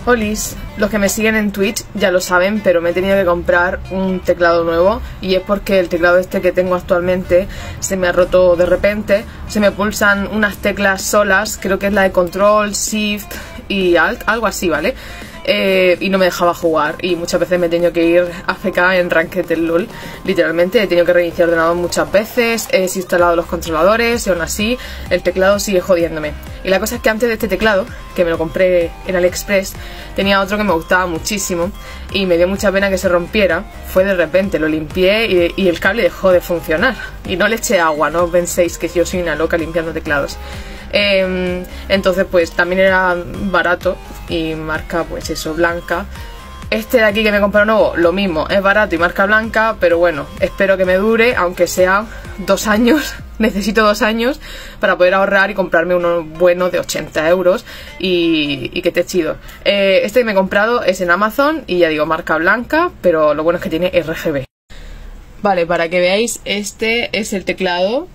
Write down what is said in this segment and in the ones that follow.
Olis, los que me siguen en Twitch ya lo saben, pero me he tenido que comprar un teclado nuevo y es porque el teclado este que tengo actualmente se me ha roto de repente. Se me pulsan unas teclas solas, creo que es la de Control, Shift y Alt, algo así, ¿vale? Y no me dejaba jugar y muchas veces me he tenido que ir AFK en Ranked del LoL. Literalmente he tenido que reiniciar el ordenador muchas veces, he desinstalado los controladores y aún así el teclado sigue jodiéndome. Y la cosa es que antes de este teclado, que me lo compré en AliExpress, tenía otro que me gustaba muchísimo y me dio mucha pena que se rompiera. Fue de repente, lo limpié y el cable dejó de funcionar y no le eché agua, no penséis que yo soy una loca limpiando teclados. Entonces pues también era barato y marca pues eso, blanca. Este de aquí que me he comprado nuevo, lo mismo, es barato y marca blanca, pero bueno, espero que me dure, aunque sea 2 años. Necesito 2 años para poder ahorrar y comprarme uno bueno de 80 euros y que esté chido. Este que me he comprado es en Amazon y ya digo, marca blanca, pero lo bueno es que tiene RGB. Vale, para que veáis, este es el teclado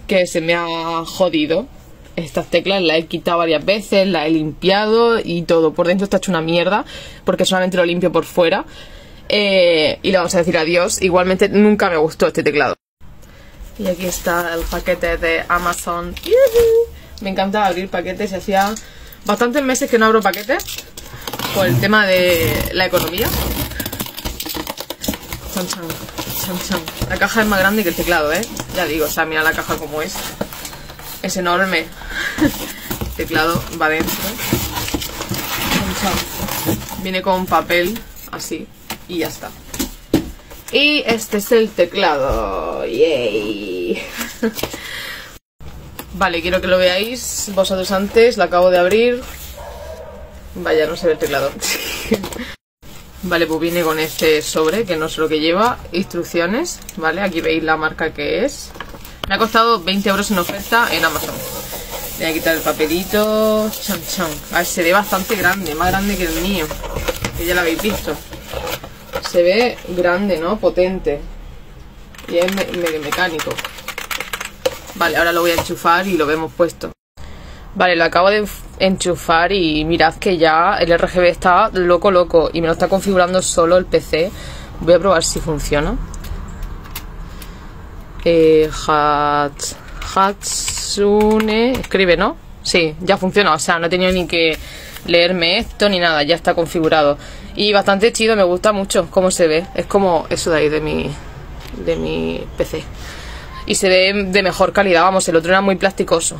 que se me ha jodido. Estas teclas las he quitado varias veces, las he limpiado y todo. Por dentro está hecho una mierda porque solamente lo limpio por fuera. Y le vamos a decir adiós. Igualmente nunca me gustó este teclado. Y aquí está el paquete de Amazon. Me encanta abrir paquetes y hacía bastantes meses que no abro paquetes por el tema de la economía. Chan, chan, chan, chan. La caja es más grande que el teclado, ya digo, o sea, mira la caja como es. Es enorme. El teclado va dentro. Viene con papel así y ya está. Y este es el teclado. ¡Yay! Vale, quiero que lo veáis vosotros antes. Lo acabo de abrir. Vaya, no se ve el teclado. Vale, pues viene con este sobre, que no sé lo que lleva. Instrucciones, ¿vale? Aquí veis la marca que es. Me ha costado 20 euros en oferta en Amazon. Voy a quitar el papelito. Chan, chan. A ver, se ve bastante grande, más grande que el mío, que ya lo habéis visto. Se ve grande, ¿no? Potente. Y es medio mecánico. Vale, ahora lo voy a enchufar y lo vemos puesto. Vale, lo acabo de enchufar y mirad que ya el RGB está loco y me lo está configurando solo el PC. Voy a probar si funciona. Hatsune escribe, ¿no? Sí, ya funciona, o sea, no he tenido ni que leerme esto ni nada, ya está configurado. Y bastante chido, me gusta mucho cómo se ve. Es como eso de ahí de mi PC. Y se ve de mejor calidad, vamos, el otro era muy plasticoso.